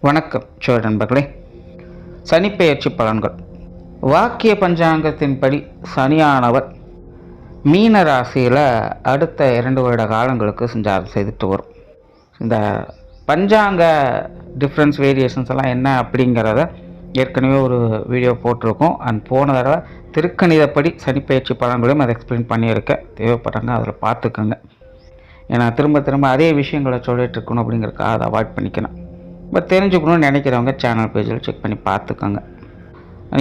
வணக்கம் சோழ நண்பர்களே. சனிப்பெயர்ச்சி பலன்கள். வாக்கிய பஞ்சாங்கத்தின்படி சனியானவர் மீன ராசியில் அடுத்த 2 வருட காலங்களுக்கு சஞ்சாரம் செய்துட்டு வரும். இந்த பஞ்சாங்க டிஃப்ரென்ஸ் வேரியேஷன்ஸ் எல்லாம் என்ன அப்படிங்கிறத ஏற்கனவே ஒரு வீடியோ போட்டிருக்கோம். போன தடவை திருக்கணிதப்படி சனிப்பெயர்ச்சி பலன்களையும் அதை எக்ஸ்பிளைன் பண்ணியிருக்கேன். தேவைப்படுறாங்க அதில் பார்த்துக்கோங்க. ஏன்னா திரும்ப அதே விஷயங்களை சொல்லிட்டு இருக்கணும் அப்படிங்கிறதுக்காக அதை அவாய்ட் பண்ணிக்கணும். இப்போ தெரிஞ்சுக்கணும்னு நினைக்கிறவங்க சேனல் பேஜில் செக் பண்ணி பார்த்துக்கோங்க.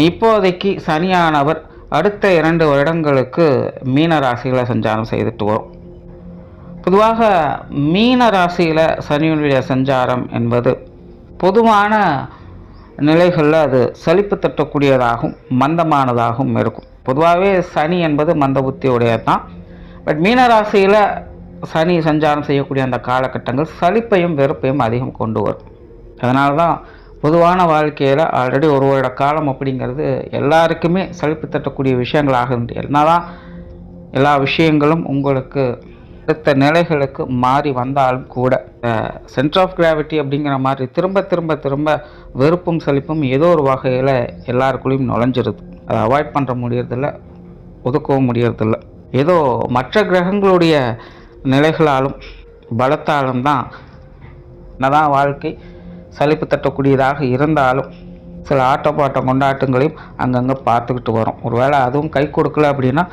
இப்போதைக்கு சனியானவர் அடுத்த 2 வருடங்களுக்கு மீன ராசியில் சஞ்சாரம் செய்துட்டு வரும். பொதுவாக மீன ராசியில் சனியினுடைய சஞ்சாரம் என்பது பொதுவான நிலைகளில் அது சலிப்பு தட்டக்கூடியதாகவும் மந்தமானதாகவும் இருக்கும். பொதுவாகவே சனி என்பது மந்த புத்தியுடையது தான். பட் மீன ராசியில் சனி சஞ்சாரம் செய்யக்கூடிய அந்த காலகட்டங்கள் சலிப்பையும் வெறுப்பையும் அதிகம் கொண்டு வரும். அதனால தான் பொதுவான வாழ்க்கையில் ஆல்ரெடி 1 வருட காலம் அப்படிங்கிறது எல்லாருக்குமே சலிப்பு தட்டக்கூடிய விஷயங்களாக இருந்து என்னதான் எல்லா விஷயங்களும் உங்களுக்கு அடுத்த நிலைகளுக்கு மாறி வந்தாலும் கூட சென்டர் ஆஃப் கிராவிட்டி அப்படிங்கிற மாதிரி திரும்ப வெறுப்பும் சலிப்பும் ஏதோ ஒரு வகையில் எல்லாருக்குள்ளேயும் நுழைஞ்சிருது. அதை அவாய்ட் பண்ணுற முடியறதில்ல, ஒதுக்கவும் முடியறதில்ல. ஏதோ மற்ற கிரகங்களுடைய நிலைகளாலும் பலத்தாலும் தான் என்னதான் வாழ்க்கை சலிப்பு தட்டக்கூடியதாக இருந்தாலும் சில ஆட்டப்பாட்டம் கொண்டாட்டங்களையும் அங்கங்கே பார்த்துக்கிட்டு வரும். ஒருவேளை அதுவும் கை கொடுக்கல அப்படின்னா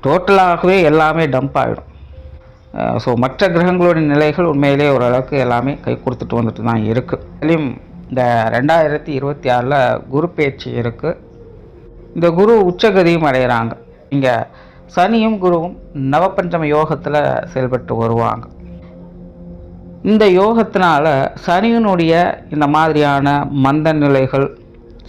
டோட்டலாகவே எல்லாமே டம்ப் ஆகிடும். ஸோ மற்ற கிரகங்களுடைய நிலைகள் உண்மையிலே ஓரளவுக்கு எல்லாமே கை கொடுத்துட்டு வந்துட்டு தான் இருக்குது. அதுலேயும் இந்த 2026 குரு பேச்சு இருக்குது. இந்த குரு உச்சகதியும் அடைகிறாங்க. இங்கே சனியும் குருவும் நவபஞ்சம யோகத்தில் செயல்பட்டு வருவாங்க. இந்த யோகத்தினால சனியினுடைய இந்த மாதிரியான மந்த நிலைகள்,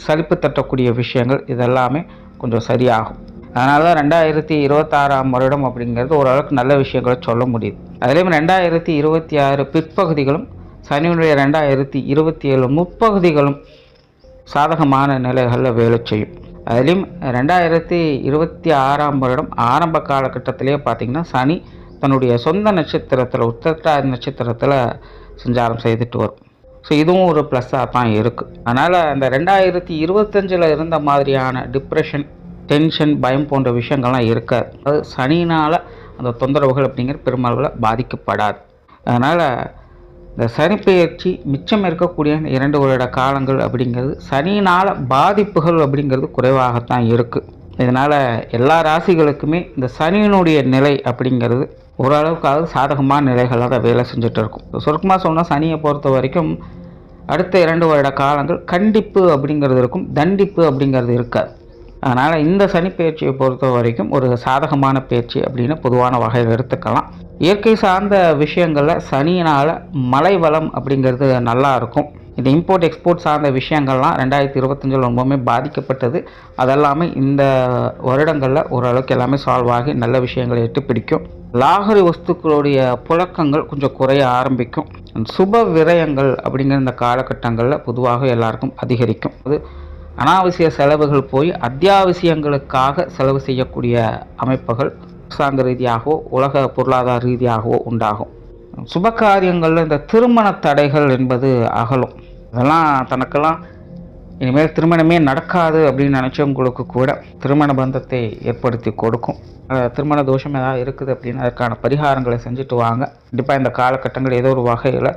சலிப்பு தட்டக்கூடிய விஷயங்கள் இதெல்லாமே கொஞ்சம் சரியாகும். அதனால தான் 2026 வருடம் அப்படிங்கிறது ஓரளவுக்கு நல்ல விஷயங்களை சொல்ல முடியுது. அதுலேயும் 2026 பிற்பகுதிகளும் சனியினுடைய 2027 முற்பகுதிகளும் சாதகமான நிலைகளில் வேலை செய்யும். அதுலேயும் 2026 வருடம் ஆரம்ப காலகட்டத்திலே பார்த்திங்கன்னா சனி தன்னுடைய சொந்த நட்சத்திரத்தில் உத்திரட்டாதி நட்சத்திரத்தில் சஞ்சாரம் செய்துட்டு வரும். ஸோ இதுவும் ஒரு ப்ளஸ்ஸாக தான் இருக்குது. அதனால் அந்த 2025 இருந்த மாதிரியான டிப்ரெஷன், டென்ஷன், பயம் போன்ற விஷயங்கள்லாம் இருக்காது. அது சனினால் அந்த தொந்தரவுகள் அப்படிங்கிற பெருமளவில் பாதிக்கப்படாது. அதனால் இந்த சனிப்பெயர்ச்சி மிச்சம் இருக்கக்கூடிய 2 வருட காலங்கள் அப்படிங்கிறது சனியினால் பாதிப்புகள் அப்படிங்கிறது குறைவாகத்தான் இருக்குது. இதனால் எல்லா ராசிகளுக்குமே இந்த சனியினுடைய நிலை அப்படிங்கிறது ஓரளவுக்காவது சாதகமான நிலைகளாக தான் வேலை செஞ்சுட்டு இருக்கும். சுருக்கமாக சொன்னால் சனியை பொறுத்த வரைக்கும் அடுத்த 2 வருட காலங்கள் கண்டிப்பு அப்படிங்கிறது இருக்கும், தண்டிப்பு அப்படிங்கிறது இருக்காது. அதனால் இந்த சனி பயிற்சியை பொறுத்த வரைக்கும் ஒரு சாதகமான பயிற்சி அப்படின்னு பொதுவான வகையில் எடுத்துக்கலாம். இயற்கை சார்ந்த விஷயங்களில் சனியினால் மழை வளம் அப்படிங்கிறது நல்லா இருக்கும். இந்த இம்போர்ட் எக்ஸ்போர்ட் சார்ந்த விஷயங்கள்லாம் 2025 ரொம்பவுமே பாதிக்கப்பட்டது. அதெல்லாமே இந்த வருடங்களில் ஓரளவுக்கு எல்லாமே சால்வ் ஆகி நல்ல விஷயங்களை எட்டு பிடிக்கும். லாகரி வஸ்துக்களுடைய புழக்கங்கள் கொஞ்சம் குறைய ஆரம்பிக்கும். சுப விரயங்கள் அப்படிங்கிற இந்த காலகட்டங்களில் பொதுவாக எல்லாருக்கும் அதிகரிக்கும். அது அனாவசிய செலவுகள் போய் அத்தியாவசியங்களுக்காக செலவு செய்யக்கூடிய அமைப்புகள் அரசாங்க ரீதியாகவோ உலக பொருளாதார ரீதியாகவோ உண்டாகும். சுப காரியங்களில் இந்த திருமண தடைகள் என்பது அகலும். அதெல்லாம் தனக்கெல்லாம் இனிமேல் திருமணமே நடக்காது அப்படின்னு நினச்சவங்களுக்கு கூட திருமண பந்தத்தை ஏற்படுத்தி கொடுக்கும். திருமண தோஷம் ஏதாவது இருக்குது அப்படின்னு அதற்கான பரிகாரங்களை செஞ்சுட்டு வாங்க. கண்டிப்பாக இந்த காலகட்டங்கள் ஏதோ ஒரு வகையில்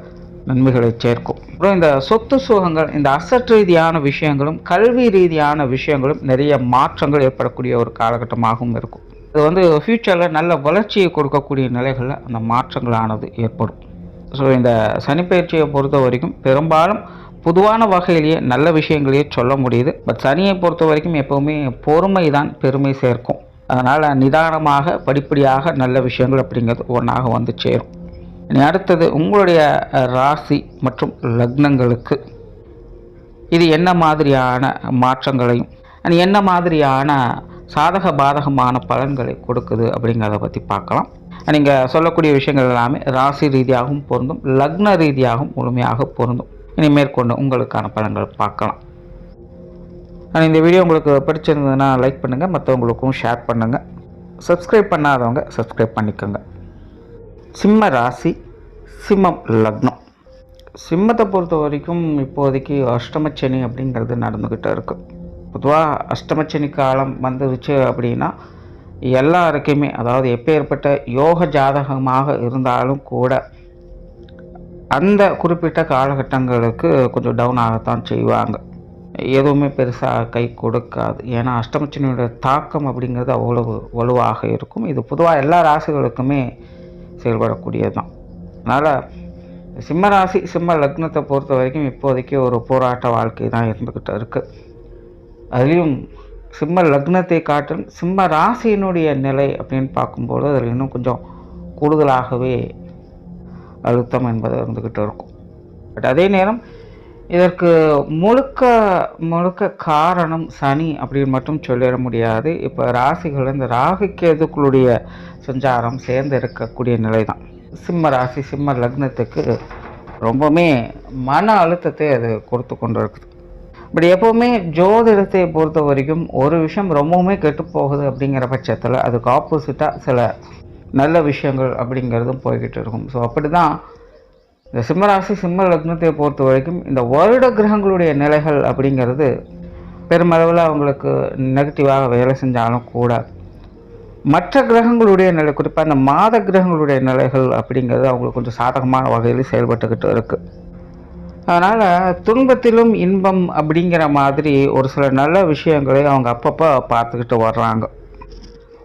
நன்மைகளை சேர்க்கும். அப்புறம் இந்த சொத்து சுகங்கள், இந்த அசட் ரீதியான விஷயங்களும் கல்வி ரீதியான விஷயங்களும் நிறைய மாற்றங்கள் ஏற்படக்கூடிய ஒரு காலகட்டமாகவும் இருக்கும். அது ஃப்யூச்சரில் நல்ல வளர்ச்சியை கொடுக்கக்கூடிய நிலைகளில் அந்த மாற்றங்களானது ஏற்படும். ஸோ இந்த சனிப்பெயர்ச்சியை பொறுத்த வரைக்கும் பெரும்பாலும் பொதுவான வகையிலேயே நல்ல விஷயங்களையே சொல்ல முடியுது. பட் சனியை பொறுத்த வரைக்கும் எப்போவுமே பொறுமை தான் பெருமை சேர்க்கும். அதனால் நிதானமாக படிப்படியாக நல்ல விஷயங்கள் அப்படிங்கிறது ஒன்றாக வந்து சேரும். இனி அடுத்தது உங்களுடைய ராசி மற்றும் லக்னங்களுக்கு இது என்ன மாதிரியான மாற்றங்களையும் என்ன மாதிரியான சாதக பாதகமான பலன்களை கொடுக்குது அப்படிங்கிறத பற்றி பார்க்கலாம். நீங்கள் சொல்லக்கூடிய விஷயங்கள் எல்லாமே ராசி ரீதியாகவும் பொருந்தும், லக்ன ரீதியாகவும் முழுமையாக பொருந்தும். இனி மேற்கொண்டு உங்களுக்கான பலன்கள் பார்க்கலாம். இந்த வீடியோ உங்களுக்கு பிடிச்சிருந்ததுன்னா லைக் பண்ணுங்கள், மற்றவங்களுக்கும் ஷேர் பண்ணுங்கள். சப்ஸ்கிரைப் பண்ணாதவங்க சப்ஸ்கிரைப் பண்ணிக்கோங்க. சிம்ம ராசி, சிம்மம் லக்னம். சிம்மத்தை பொறுத்த வரைக்கும் இப்போதைக்கு அஷ்டமச்சனி அப்படிங்கிறது நடந்துக்கிட்டு இருக்கு. பொதுவாக அஷ்டமச்சனி காலம் வந்துருச்சு அப்படின்னா எல்லாருக்குமே, அதாவது எப்பேற்பட்ட யோக ஜாதகமாக இருந்தாலும் கூட அந்த குறிப்பிட்ட காலகட்டங்களுக்கு கொஞ்சம் டவுன் ஆகத்தான் செய்வாங்க. எதுவுமே பெருசாக கை கொடுக்காது. ஏன்னா அஷ்டமச்சனியோட தாக்கம் அப்படிங்கிறது அவ்வளவு வலுவாக இருக்கும். இது பொதுவாக எல்லா ராசிகளுக்குமே செயல்படக்கூடியது தான். அதனால் சிம்ம ராசி சிம்ம லக்னத்தை பொறுத்த வரைக்கும் இப்போதைக்கு ஒரு போராட்ட வாழ்க்கை தான் இருந்துக்கிட்டு இருக்குது. அதுலேயும் சிம்ம லக்னத்தை காட்டிலும் சிம்ம ராசியினுடைய நிலை அப்படின்னு பார்க்கும்போது அதில் இன்னும் கொஞ்சம் கூடுதலாகவே அழுத்தம் என்பது இருந்துக்கிட்டு இருக்கும். பட் அதே நேரம் இதற்கு முழுக்க முழுக்க காரணம் சனி அப்படின்னு மட்டும் சொல்லிட முடியாது. இப்போ ராசிகள் இந்த ராகு கேதுக்களுடைய சஞ்சாரம் சேர்ந்து இருக்கக்கூடிய நிலை தான் சிம்ம ராசி சிம்ம லக்னத்துக்கு ரொம்பவுமே மன அழுத்தத்தை அது கொடுத்து கொண்டு இருக்குது. இப்படி எப்போவுமே ஜோதிடத்தை பொறுத்த வரைக்கும் ஒரு விஷயம் ரொம்பவுமே கெட்டு போகுது அப்படிங்கிற பட்சத்தில் அதுக்கு ஆப்போசிட்டாக சில நல்ல விஷயங்கள் அப்படிங்கிறதும் போய்கிட்டு இருக்கும். ஸோ அப்படி தான் இந்த சிம்மராசி சிம்ம லக்னத்தை பொறுத்த வரைக்கும் இந்த வருட கிரகங்களுடைய நிலைகள் அப்படிங்கிறது பெருமளவில் அவங்களுக்கு நெகட்டிவாக வேலை செஞ்சாலும் கூட மற்ற கிரகங்களுடைய நிலை, குறிப்பாக இந்த மாத கிரகங்களுடைய நிலைகள் அப்படிங்கிறது அவங்களுக்கு கொஞ்சம் சாதகமான வகையில் செயல்பட்டுக்கிட்டு இருக்குது. அதனால் துன்பத்திலும் இன்பம் அப்படிங்கிற மாதிரி ஒரு சில நல்ல விஷயங்களை அவங்க அப்பப்போ பார்த்துக்கிட்டு வர்றாங்க.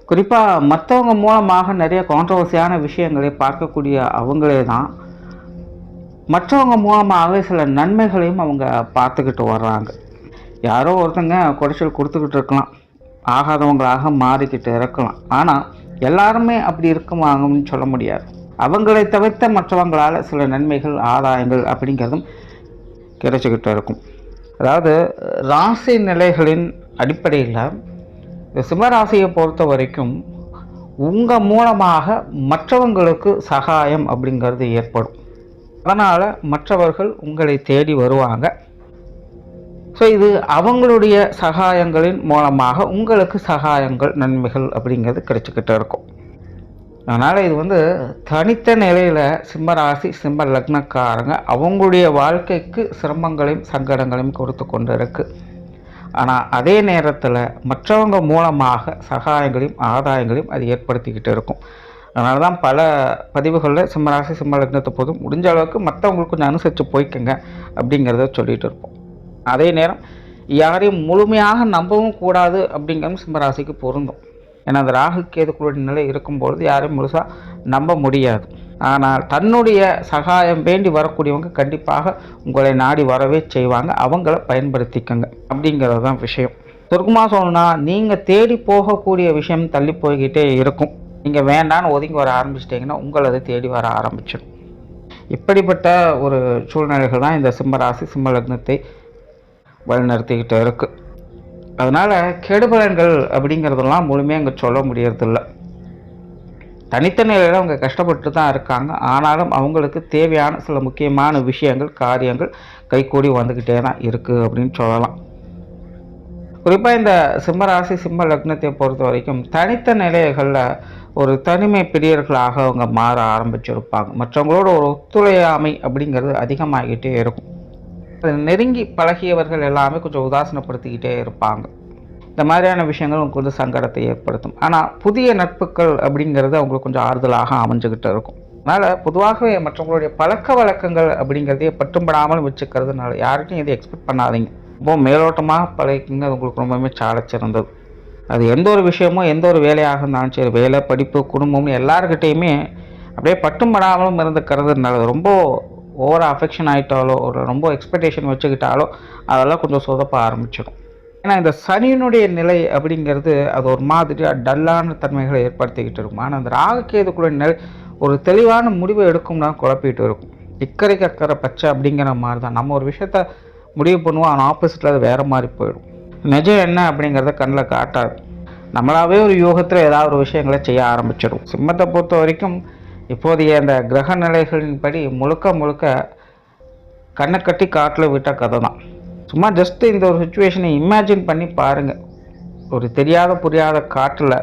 குறிப்பாக மற்றவங்க மூலமாக நிறைய கான்ட்ரவர்சியான விஷயங்களை பார்க்கக்கூடிய அவங்களே தான் மற்றவங்க மூலமாகவே சில நன்மைகளையும் அவங்க பார்த்துக்கிட்டு வர்றாங்க. யாரோ ஒருத்தங்க குறைச்சல் கொடுத்துக்கிட்டு இருக்கலாம், ஆகாதவங்களாக மாறிக்கிட்டு இருக்கலாம். ஆனால் எல்லாருமே அப்படி இருக்குமாங்கன்னு சொல்ல முடியாது. அவங்களை தவிர்த்த மற்றவங்களால் சில நன்மைகள் ஆதாயங்கள் அப்படிங்கிறதும் கிடைச்சிக்கிட்டு இருக்கும். அதாவது ராசி நிலைகளின் அடிப்படையில் இந்த சிம்மராசியை பொறுத்த வரைக்கும் உங்கள் மூலமாக மற்றவங்களுக்கு சகாயம் அப்படிங்கிறது ஏற்படும். அதனால் மற்றவர்கள் உங்களை தேடி வருவாங்க. ஸோ இது அவங்களுடைய சகாயங்களின் மூலமாக உங்களுக்கு சகாயங்கள் நன்மைகள் அப்படிங்கிறது கிடைச்சிக்கிட்டு இருக்கும். அதனால் இது தனித்த நிலையில் சிம்மராசி சிம்ம லக்னக்காரங்க அவங்களுடைய வாழ்க்கைக்கு சிரமங்களையும் சங்கடங்களையும் கொடுத்து கொண்டு இருக்குது. ஆனால் அதே நேரத்தில் மற்றவங்க மூலமாக சகாயங்களையும் ஆதாயங்களையும் அது ஏற்படுத்திக்கிட்டு இருக்கும். அதனால தான் பல பதிவுகளில் சிம்மராசி சிம்ம லக்னத்தை போதும் முடிஞ்ச அளவுக்கு மற்றவங்களுக்கு கொஞ்சம் அனுசரித்து போய்க்குங்க அப்படிங்கிறத சொல்லிகிட்டு இருப்போம். அதே நேரம் யாரையும் முழுமையாக நம்பவும் கூடாது அப்படிங்கிறது சிம்மராசிக்கு பொருந்தும். ஏன்னா அந்த ராகு கேதுக்களுடைய நிலை இருக்கும்பொழுது யாரையும் முழுசாக நம்ப முடியாது. ஆனால் தன்னுடைய சகாயம் வேண்டி வரக்கூடியவங்க கண்டிப்பாக உங்களை நாடி வரவே செய்வாங்க. அவங்கள பயன்படுத்திக்கங்க அப்படிங்கிறது தான் விஷயம். சுருக்கமாக சொல்லணும்னா நீங்கள் தேடி போகக்கூடிய விஷயம் தள்ளி போய்கிட்டே இருக்கும். நீங்கள் வேண்டான்னு ஒதுங்கி வர ஆரம்பிச்சிட்டிங்கன்னா உங்களை அதை தேடி வர ஆரம்பிச்சிடும். இப்படிப்பட்ட ஒரு சூழ்நிலைகள் தான் இந்த சிம்மராசி சிம்ம லக்னத்தை வழிநடத்திக்கிட்டு இருக்குது. அதனால் கெடுபலன்கள் அப்படிங்கிறதெல்லாம் முழுமையாக அங்கே சொல்ல முடியறதில்ல. தனித்த நிலையில் அவங்க கஷ்டப்பட்டு தான் இருக்காங்க. ஆனாலும் அவங்களுக்கு தேவையான சில முக்கியமான விஷயங்கள் காரியங்கள் கைகூடி வந்துக்கிட்டே தான் இருக்குது அப்படின்னு சொல்லலாம். குறிப்பாக இந்த சிம்மராசி சிம்ம லக்னத்தை பொறுத்த வரைக்கும் தனித்த நிலைகளில் ஒரு தனிமை பிரியர்களாக அவங்க மாற ஆரம்பிச்சிருப்பாங்க. மற்றவங்களோட ஒரு ஒத்துழையாமை அப்படிங்கிறது அதிகமாகிக்கிட்டே இருக்கும். நெருங்கி பழகியவர்கள் எல்லாமே கொஞ்சம் உதாசனப்படுத்திக்கிட்டே இருப்பாங்க. இந்த மாதிரியான விஷயங்கள் உங்களுக்கு கொஞ்சம் சங்கடத்தை ஏற்படுத்தும். ஆனால் புதிய நட்புகள் அப்படிங்கிறது அவங்களுக்கு கொஞ்சம் ஆறுதலாக அமைஞ்சுக்கிட்டு இருக்கும். அதனால் பொதுவாகவே மற்றவங்களுடைய பழக்க வழக்கங்கள் அப்படிங்கிறதையே பட்டும்படாமல் வச்சுக்கிறதுனால யார்கிட்டையும் எதை எக்ஸ்பெக்ட் பண்ணாதீங்க. ரொம்ப மேலோட்டமாக பழகிங்க, உங்களுக்கு ரொம்பவுமே சாலச்சிறந்தது. அது எந்த ஒரு விஷயமோ எந்த ஒரு வேலையாக இருந்தாலும் சரி, வேலை படிப்பு குடும்பம்னு எல்லாருக்கிட்டேயுமே அப்படியே பட்டும்படாமலும் இருந்துக்கிறது நல்லது. ரொம்ப ஓவர் அஃபெக்ஷன் ஆகிட்டாலோ ஒரு ரொம்ப எக்ஸ்பெக்டேஷன் வச்சுக்கிட்டாலோ அதெல்லாம் கொஞ்சம் சொதப்ப ஆரம்பிச்சிடும். ஏன்னா இந்த சனியினுடைய நிலை அப்படிங்கிறது அது ஒரு மாதிரியாக டல்லான தன்மைகளை ஏற்படுத்திக்கிட்டு இருக்கும். ஆனால் அந்த ராகுகேதுக்குள்ள நிலை ஒரு தெளிவான முடிவை எடுக்கும்னா குழப்பிட்டு இருக்கும். இக்கரைக்கு அக்கறை பச்சை அப்படிங்கிற மாதிரி தான் நம்ம ஒரு விஷயத்த முடிவு பண்ணுவோம், ஆனால் ஆப்போசிட்டில் அது வேறு மாதிரி போயிடும். நிஜம் என்ன அப்படிங்கிறத கண்ணில் காட்டாது. நம்மளாவே ஒரு யோகத்தில் ஏதாவது ஒரு விஷயங்களை செய்ய ஆரம்பிச்சிடும். சிம்மத்தை பொறுத்த வரைக்கும் இப்போதைய அந்த கிரக நிலைகளின்படி முழுக்க முழுக்க கண்ணை கட்டி காட்டில் விட்ட கதை தான். சும்மா ஜஸ்ட்டு இந்த ஒரு சுச்சுவேஷனை இமேஜின் பண்ணி பாருங்கள். ஒரு தெரியாத புரியாத காட்டில்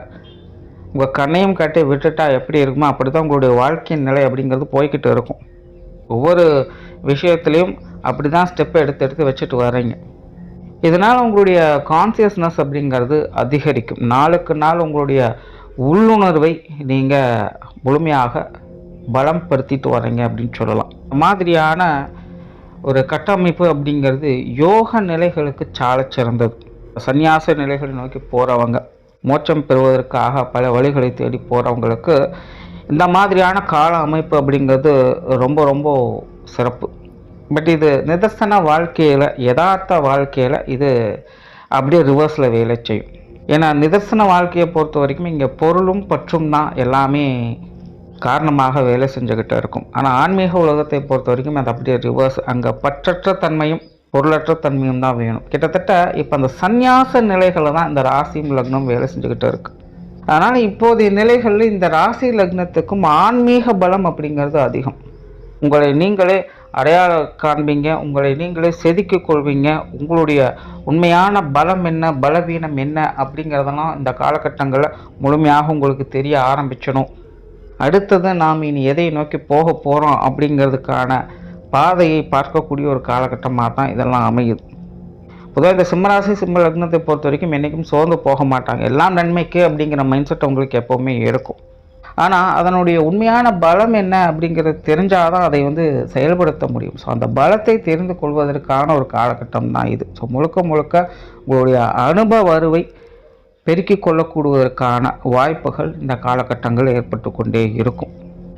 உங்கள் கண்ணையும் கட்டி விட்டுட்டா எப்படி இருக்குமோ அப்படி தான் உங்களுடைய வாழ்க்கையின் நிலை அப்படிங்கிறது போய்கிட்டு இருக்கும். ஒவ்வொரு விஷயத்துலையும் அப்படி தான் ஸ்டெப் எடுத்து எடுத்து வச்சுட்டு வர்றீங்க. இதனால் உங்களுடைய கான்சியஸ்னஸ் அப்படிங்கிறது அதிகரிக்கும். நாளுக்கு நாள் உங்களுடைய உள்ளுணர்வை நீங்கள் முழுமையாக பலம் படுத்திட்டு வர்றீங்க அப்படின்னு சொல்லலாம். இந்த மாதிரியான ஒரு கட்டமைப்பு அப்படிங்கிறது யோக நிலைகளுக்கு சாலச் சிறந்தது. சந்நியாச நிலைகளை நோக்கி போகிறவங்க, மோட்சம் பெறுவதற்காக பல வழிகளை தேடி போகிறவங்களுக்கு இந்த மாதிரியான கால அமைப்பு அப்படிங்கிறது ரொம்ப ரொம்ப சிறப்பு. பட் இது நிதர்சன வாழ்க்கையில், யதார்த்த வாழ்க்கையில் இது அப்படியே ரிவர்ஸில் வேலை செய்யும். ஏன்னா நிதர்சன வாழ்க்கையை பொறுத்த வரைக்கும் இங்கே பொருளும் பற்றும் தான் எல்லாமே காரணமாக வேலை செஞ்சுக்கிட்டு இருக்கும். ஆனால் ஆன்மீக உலகத்தை பொறுத்த வரைக்கும் அது அப்படியே ரிவர்ஸ். அங்கே பற்றற்ற தன்மையும் பொருளற்ற தன்மையும் தான் வேணும். கிட்டத்தட்ட இப்போ அந்த சந்நியாச நிலைகளில் தான் இந்த ராசியும் லக்னம் வேலை செஞ்சுக்கிட்டு இருக்குது. அதனால் இப்போதைய நிலைகளில் இந்த ராசி லக்னத்துக்கும் ஆன்மீக பலம் அப்படிங்கிறது அதிகம். உங்களை நீங்களே அடையாளம் காண்பீங்க, உங்களை நீங்களே செதுக்கிக் கொள்வீங்க. உங்களுடைய உண்மையான பலம் என்ன, பலவீனம் என்ன அப்படிங்கிறதெல்லாம் இந்த காலகட்டங்களில் முழுமையாக உங்களுக்கு தெரிய ஆரம்பிச்சிடும். அடுத்தது நாம் இனி எதை நோக்கி போக போகிறோம் அப்படிங்கிறதுக்கான பாதையை பார்க்கக்கூடிய ஒரு காலகட்டமாக தான் இதெல்லாம் அமையுது. பொதுவாக இந்த சிம்மராசி சிம்ம லக்னத்தை பொறுத்த வரைக்கும் என்றைக்கும் சோர்ந்து போக மாட்டாங்க. எல்லாம் நன்மைக்கு அப்படிங்கிற மைண்ட் செட் உங்களுக்கு எப்போவுமே இருக்கும். ஆனால் அதனுடைய உண்மையான பலம் என்ன அப்படிங்கிறது தெரிஞ்சால் தான் அதை செயல்படுத்த முடியும். ஸோ அந்த பலத்தை தெரிந்து கொள்வதற்கான ஒரு காலகட்டம் தான் இது. ஸோ முழுக்க முழுக்க உங்களுடைய அனுபவ அறிவை பெருக்கிக் கொள்ளக்கூடுவதற்கான வாய்ப்புகள் இந்த காலகட்டங்களில் ஏற்பட்டு கொண்டே இருக்கும்.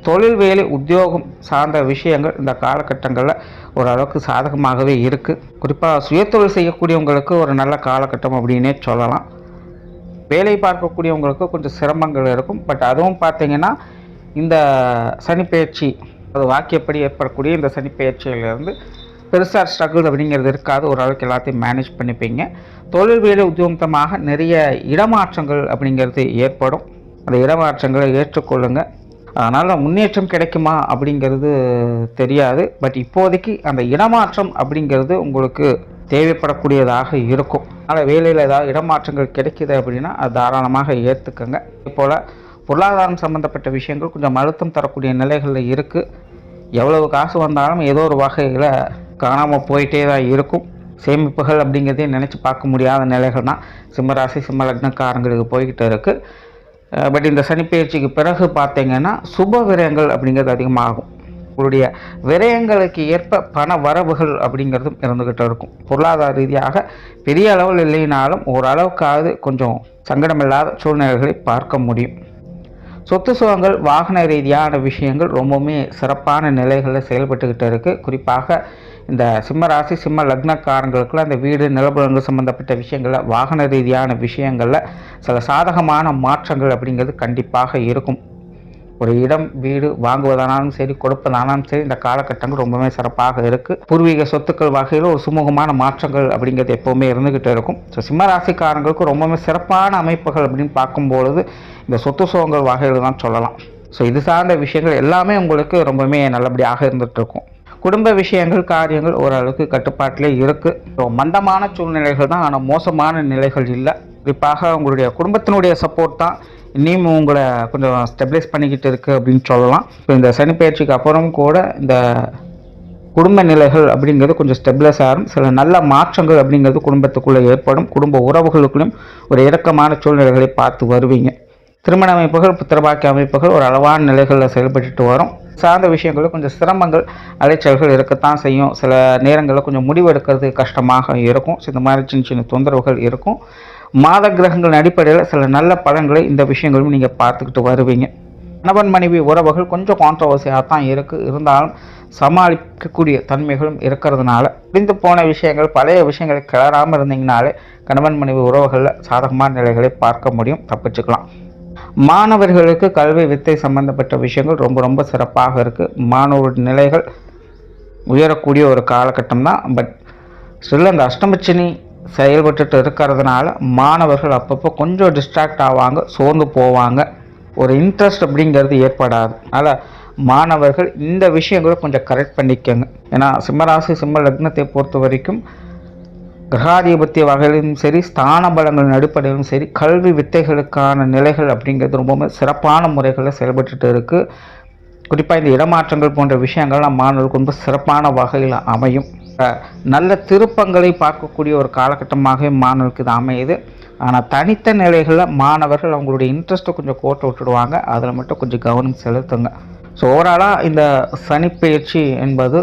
தொழில், வேலை, உத்தியோகம் சார்ந்த விஷயங்கள் இந்த காலகட்டங்களில் ஓரளவுக்கு சாதகமாகவே இருக்குது. குறிப்பாக சுயதொழில் செய்யக்கூடியவங்களுக்கு ஒரு நல்ல காலகட்டம் அப்படின்னே சொல்லலாம். வேலை பார்க்கக்கூடியவங்களுக்கு கொஞ்சம் சிரமங்கள் இருக்கும். பட் அதுவும் பார்த்திங்கன்னா இந்த சனிப்பெயர்ச்சி, அது வாக்கியப்படி ஏற்படக்கூடிய இந்த சனிப்பெயர்ச்சியிலேருந்து பெருசாக ஸ்ட்ரகிள் அப்படிங்கிறது இருக்காது. ஓரளவுக்கு எல்லாத்தையும் மேனேஜ் பண்ணிப்பீங்க. தொழில், வேலை, உத்தியோகமாக நிறைய இடமாற்றங்கள் அப்படிங்கிறது ஏற்படும். அந்த இடமாற்றங்களை ஏற்றுக்கொள்ளுங்கள். அதனால் முன்னேற்றம் கிடைக்குமா அப்படிங்கிறது தெரியாது. பட் இப்போதைக்கு அந்த இடமாற்றம் அப்படிங்கிறது உங்களுக்கு தேவைப்படக்கூடியதாக இருக்கும். அதனால் வேலையில் ஏதாவது இடமாற்றங்கள் கிடைக்கிது அப்படின்னா அது தாராளமாக ஏற்றுக்கங்க. இப்போல் பொருளாதாரம் சம்மந்தப்பட்ட விஷயங்கள் கொஞ்சம் அழுத்தம் தரக்கூடிய நிலைகளில் இருக்குது. எவ்வளவு காசு வந்தாலும் ஏதோ ஒரு வகையில் காணாமல் போயிட்டே தான் இருக்கும். சேமிப்புகள் அப்படிங்கிறதே நினச்சி பார்க்க முடியாத நிலைகள் தான் சிம்மராசி சிம்ம லக்னக்காரங்களுக்கு போய்கிட்டு இருக்குது. பட் இந்த சனிப்பெயர்ச்சிக்கு பிறகு பார்த்திங்கன்னா சுப விரயங்கள் அப்படிங்கிறது அதிகமாகும். உங்களுடைய விரயங்களுக்கு ஏற்ப பண வரவுகள் அப்படிங்கிறதும் இருந்துக்கிட்டு இருக்கும். பொருளாதார ரீதியாக பெரிய அளவில் இல்லைனாலும் ஓரளவுக்காவது கொஞ்சம் சங்கடமில்லாத சூழ்நிலைகளை பார்க்க முடியும். சொத்து சுகங்கள், வாகன ரீதியான விஷயங்கள் ரொம்பவுமே சிறப்பான நிலைகளில் செயல்பட்டுக்கிட்டு இருக்குது. குறிப்பாக இந்த சிம்மராசி சிம்ம லக்னக்காரங்களுக்குள்ள அந்த வீடு, நிலபுலங்கள் சம்மந்தப்பட்ட விஷயங்களில், வாகன ரீதியான விஷயங்களில் சில சாதகமான மாற்றங்கள் அப்படிங்கிறது கண்டிப்பாக இருக்கும். ஒரு இடம், வீடு வாங்குவதானாலும் சரி, கொடுப்பதானாலும் சரி, இந்த காலகட்டங்கள் ரொம்பவே சிறப்பாக இருக்குது. பூர்வீக சொத்துக்கள் வகையில் ஒரு சுமூகமான மாற்றங்கள் அப்படிங்கிறது எப்போவுமே இருந்துக்கிட்டு இருக்கும். ஸோ சிம்மராசிக்காரங்களுக்கு ரொம்பவே சிறப்பான அமைப்புகள் அப்படின்னு பார்க்கும்பொழுது இந்த சொத்து சுகங்கள் வகையில் தான் சொல்லலாம். ஸோ இது சார்ந்த விஷயங்கள் எல்லாமே உங்களுக்கு ரொம்பவே நல்லபடியாக இருந்துகிட்ருக்கும். குடும்ப விஷயங்கள், காரியங்கள் ஓரளவுக்கு கட்டுப்பாட்டிலே இருக்குது. ஸோ மந்தமான சூழ்நிலைகள் தான், ஆனால் மோசமான நிலைகள் இல்லை. குறிப்பாக உங்களுடைய குடும்பத்தினுடைய சப்போர்ட் தான் இன்னும் உங்களை கொஞ்சம் ஸ்டெபிலைஸ் பண்ணிக்கிட்டு இருக்குது அப்படின்னு சொல்லலாம். இப்போ இந்த சனிப்பெயர்ச்சிக்கு அப்புறம் கூட இந்த குடும்ப நிலைகள் அப்படிங்கிறது கொஞ்சம் ஸ்டெபிலைஸ் ஆகும். சில நல்ல மாற்றங்கள் அப்படிங்கிறது குடும்பத்துக்குள்ளே ஏற்படும். குடும்ப உறவுகளுக்குள்ளும் ஒரு இறக்கமான சூழ்நிலைகளை பார்த்து வருவீங்க. திருமண அமைப்புகள், புத்திரபாக்கிய அமைப்புகள் ஒரு அளவான நிலைகளில் செயல்பட்டு வரும். சார்ந்த விஷயங்களில் கொஞ்சம் சிரமங்கள், அலைச்சல்கள் இருக்கத்தான் செய்யும். சில நேரங்களில் கொஞ்சம் முடிவெடுக்கிறது கஷ்டமாக இருக்கும். இந்த மாதிரி சின்ன சின்ன தொந்தரவுகள் இருக்கும். மாத கிரகங்களின் அடிப்படையில் சில நல்ல பலன்களை இந்த விஷயங்களும் நீங்கள் பார்த்துக்கிட்டு வருவீங்க. கணவன் மனைவி உறவுகள் கொஞ்சம் கான்ட்ரவர்சியாக தான் இருக்குது. இருந்தாலும் சமாளிக்கக்கூடிய தன்மைகளும் இருக்கிறதுனால முடிந்து போன விஷயங்கள், பழைய விஷயங்களை கிளறாமல் இருந்தீங்கனாலே கணவன் மனைவி உறவுகளில் சாதகமான நிலைகளை பார்க்க முடியும், தப்பிச்சுக்கலாம். மாணவர்களுக்கு கல்வி, வித்தை சம்பந்தப்பட்ட விஷயங்கள் ரொம்ப ரொம்ப சிறப்பாக இருக்குது. மாணவர் நிலைகள் உயரக்கூடிய ஒரு காலகட்டம் தான். பட் ஸ்டில் அந்த அஷ்டமச்சனி செயல்பட்டு இருக்கிறதுனால மாணவர்கள் அப்பப்போ கொஞ்சம் டிஸ்ட்ராக்ட் ஆவாங்க, சோர்ந்து போவாங்க. ஒரு இன்ட்ரெஸ்ட் அப்படிங்கிறது ஏற்படாது. அதனால் மாணவர்கள் இந்த விஷயங்களை கொஞ்சம் கரெக்ட் பண்ணிக்கோங்க. ஏன்னா சிம்மராசி சிம்ம லக்னத்தை பொறுத்த வரைக்கும் கிரகாதிபத்திய வகையிலும் சரி, ஸ்தான பலங்களின் அடிப்படையிலும் சரி, கல்வி வித்தைகளுக்கான நிலைகள் அப்படிங்கிறது ரொம்பவுமே சிறப்பான முறைகளில் செயல்பட்டு இருக்குது. குறிப்பாக இந்த இடமாற்றங்கள் போன்ற விஷயங்கள்லாம் மாணவர்களுக்கு ரொம்ப சிறப்பான வகையில் அமையும். நல்ல திருப்பங்களை பார்க்கக்கூடிய ஒரு காலகட்டமாகவே மாணவர்களுக்கு இது அமையுது. ஆனால் தனித்த நிலைகளில் மாணவர்கள் அவங்களுடைய இன்ட்ரெஸ்ட்டை கொஞ்சம் கோட்டை விட்டுடுவாங்க. அதில் மட்டும் கொஞ்சம் கவனம் செலுத்துங்க. ஸோ ஓவராலாக இந்த சனிப்பெயர்ச்சி என்பது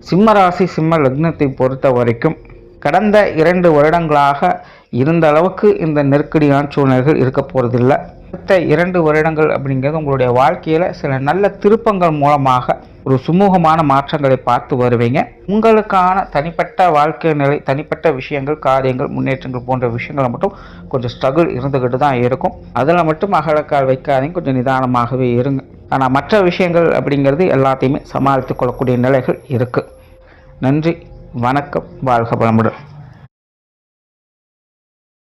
சிம்ம ராசி சிம்ம லக்னத்தை பொறுத்த வரைக்கும் கடந்த 2 வருடங்களாக இருந்த அளவுக்கு இந்த நெருக்கடியான சூழ்நிலைகள் இருக்க போகிறதில்லை. அடுத்த 2 வருடங்கள் அப்படிங்கிறது உங்களுடைய வாழ்க்கையில் சில நல்ல திருப்பங்கள் மூலமாக ஒரு சுமூகமான மாற்றங்களை பார்த்து வருவீங்க. உங்களுக்கான தனிப்பட்ட வாழ்க்கை நிலை, தனிப்பட்ட விஷயங்கள், காரியங்கள், முன்னேற்றங்கள் போன்ற விஷயங்களை மட்டும் கொஞ்சம் ஸ்ட்ரகிள் இருந்துக்கிட்டு தான் இருக்கும். அதில் மட்டும் அகலக்கால் வைக்காதீங்க, கொஞ்சம் நிதானமாகவே இருங்க. ஆனால் மற்ற விஷயங்கள் அப்படிங்கிறது எல்லாத்தையுமே சமாளித்து கொள்ளக்கூடிய நிலைகள் இருக்குது. நன்றி, வணக்கம், வாழ்க வளமுடன்.